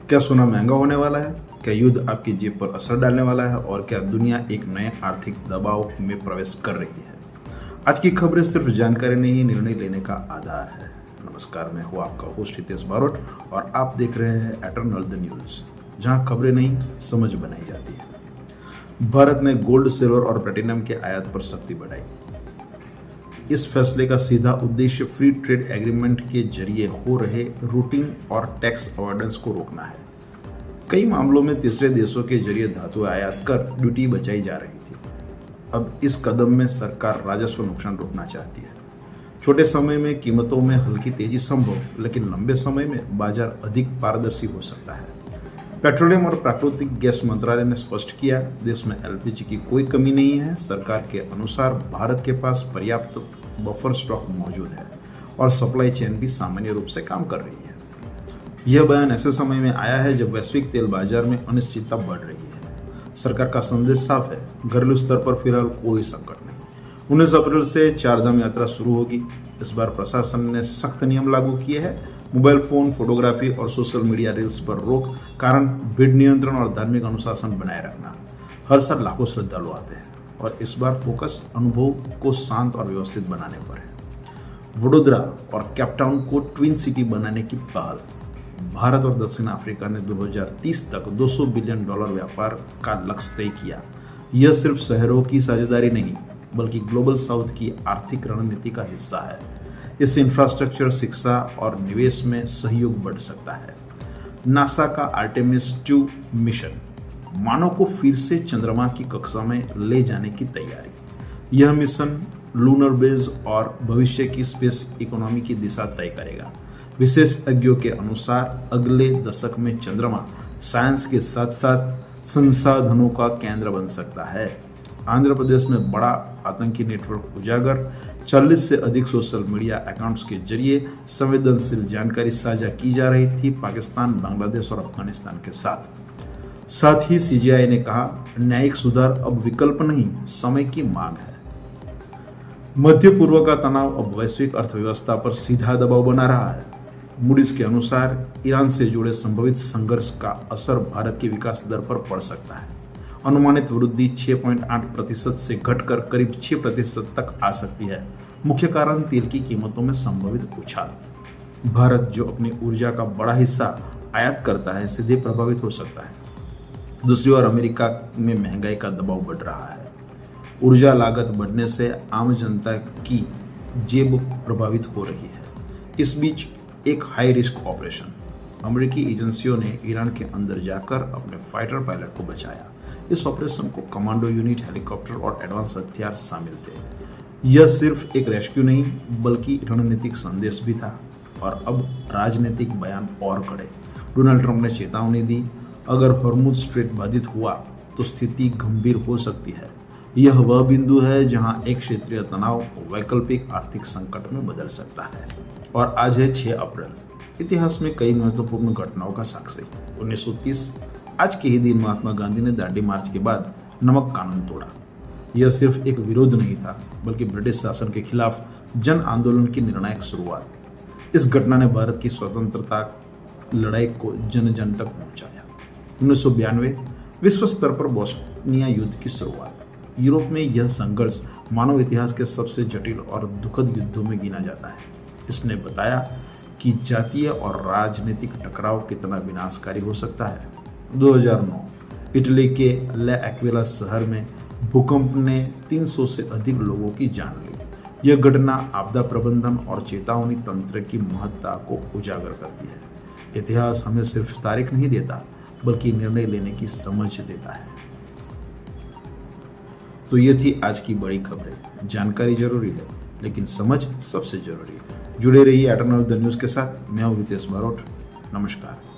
क्या सोना महंगा होने वाला है? क्या युद्ध आपकी जेब पर असर डालने वाला है? और क्या दुनिया एक नए आर्थिक दबाव में प्रवेश कर रही है? आज की खबरें सिर्फ जानकारी नहीं, निर्णय लेने का आधार है। नमस्कार, मैं हूँ आपका होस्ट हितेश बारोट और आप देख रहे हैं एटर्नल द न्यूज, जहां खबरें नहीं समझ बनाई जाती है। भारत ने गोल्ड, सिल्वर और प्लेटिनम के आयात पर सख्ती बढ़ाई। इस फैसले का सीधा उद्देश्य फ्री ट्रेड एग्रीमेंट के जरिए हो रहे रूटिंग और टैक्स अवॉइडेंस को रोकना है। कई मामलों में तीसरे देशों के जरिए धातु आयात कर ड्यूटी बचाई जा रही थी। अब इस कदम में सरकार राजस्व नुकसान रोकना चाहती है। छोटे समय में कीमतों में हल्की तेजी संभव, लेकिन लंबे समय में बाजार अधिक पारदर्शी हो सकता है। पेट्रोलियम और प्राकृतिक गैस मंत्रालय ने स्पष्ट किया, देश में एलपीजी की कोई कमी नहीं है। सरकार के अनुसार भारत के पास पर्याप्त बफर स्टॉक मौजूद है और सप्लाई चेन भी सामान्य रूप से काम कर रही है। यह बयान ऐसे समय में आया है जब वैश्विक तेल बाजार में अनिश्चितता बढ़ रही है। सरकार का संदेश साफ है, घरेलू स्तर पर फिलहाल कोई संकट नहीं। 19 अप्रैल से चारधाम यात्रा शुरू होगी। इस बार प्रशासन ने सख्त नियम लागू किए हैं। मोबाइल फोन, फोटोग्राफी और सोशल मीडिया रील्स पर रोक, कारण भीड़ नियंत्रण और धार्मिक अनुशासन बनाए रखना। हर साल लाखों श्रद्धालु आते हैं और इस बार फोकस अनुभव को शांत और व्यवस्थित बनाने पर है। वडोदरा और केपटाउन को ट्विन सिटी बनाने की पहल। भारत और दक्षिण अफ्रीका ने 2030 तक $200 बिलियन व्यापार का लक्ष्य तय किया। यह सिर्फ शहरों की साझेदारी नहीं, बल्कि ग्लोबल साउथ की आर्थिक रणनीति का हिस्सा है। इससे इंफ्रास्ट्रक्चर, शिक्षा और निवेश में सहयोग बढ़ सकता है। नासा का आर्टेमिस 2 मिशन, मानव को फिर से चंद्रमा की कक्षा में ले जाने की तैयारी। यह मिशन लूनर बेस और भविष्य की स्पेस इकोनॉमी की दिशा तय करेगा। विशेषज्ञों के अनुसार अगले दशक में चंद्रमा साइंस के साथ साथ संसाधनों का केंद्र बन सकता है। आंध्र प्रदेश में बड़ा आतंकी नेटवर्क उजागर। 40 से अधिक सोशल मीडिया अकाउंट्स के जरिए संवेदनशील जानकारी साझा की जा रही थी पाकिस्तान, बांग्लादेश और अफगानिस्तान के साथ ही सीजीआई ने कहा, न्यायिक सुधार अब विकल्प नहीं, समय की मांग है। मध्य पूर्व का तनाव अब वैश्विक अर्थव्यवस्था पर सीधा दबाव बना रहा है। मूडीज के अनुसार ईरान से जुड़े संभावित संघर्ष का असर भारत की विकास दर पर पड़ सकता है। अनुमानित वृद्धि 6.8% से घटकर करीब 6% तक आ सकती है। मुख्य कारण तेल की कीमतों में संभावित उछाल। भारत, जो अपनी ऊर्जा का बड़ा हिस्सा आयात करता है, सीधे प्रभावित हो सकता है। दूसरी ओर अमेरिका में महंगाई का दबाव बढ़ रहा है। ऊर्जा लागत बढ़ने से आम जनता की जेब प्रभावित हो रही है। इस बीच एक हाई रिस्क ऑपरेशन। अमेरिकी एजेंसियों ने ईरान के अंदर जाकर अपने फाइटर पायलट को बचाया। इस ऑपरेशन को कमांडो यूनिट, हेलीकॉप्टर और एडवांस हथियार शामिल थे। यह सिर्फ एक रेस्क्यू नहीं, बल्कि रणनीतिक संदेश भी था। और अब राजनीतिक बयान और कड़े। डोनाल्ड ट्रंप ने चेतावनी दी, अगर हॉर्मुज स्ट्रेट बाधित हुआ तो स्थिति गंभीर हो सकती है। यह वह बिंदु है जहां एक क्षेत्रीय तनाव वैकल्पिक आर्थिक संकट में बदल सकता है। और आज है 6 अप्रैल। इतिहास में कई महत्वपूर्ण घटनाओं का साक्षी। 1930, आज के ही दिन महात्मा गांधी ने दांडी मार्च के बाद नमक कानून तोड़ा। यह सिर्फ एक विरोध नहीं था, बल्कि ब्रिटिश शासन के खिलाफ जन आंदोलन की निर्णायक शुरुआत। इस घटना ने भारत की स्वतंत्रता लड़ाई को जन जन तक पहुंचाया। 1992, विश्व स्तर पर बोस्निया युद्ध की शुरुआत। यूरोप में यह संघर्ष मानव इतिहास के सबसे जटिल और दुखद युद्धों में गिना जाता है। इसने बताया कि जातीय और राजनीतिक टकराव कितना विनाशकारी हो सकता है। 2009, इटली के ले एक्विला शहर में भूकंप ने 300 से अधिक लोगों की जान ली। यह घटना आपदा प्रबंधन और चेतावनी तंत्र की महत्ता को उजागर करती है। इतिहास हमें सिर्फ तारीख नहीं देता, बल्कि निर्णय लेने की समझ देता है। तो ये थी आज की बड़ी खबरें। जानकारी जरूरी है, लेकिन समझ सबसे जरूरी है। जुड़े रहिए एटर्नल द न्यूज के साथ। मैं हूं हितेश बारोट। नमस्कार।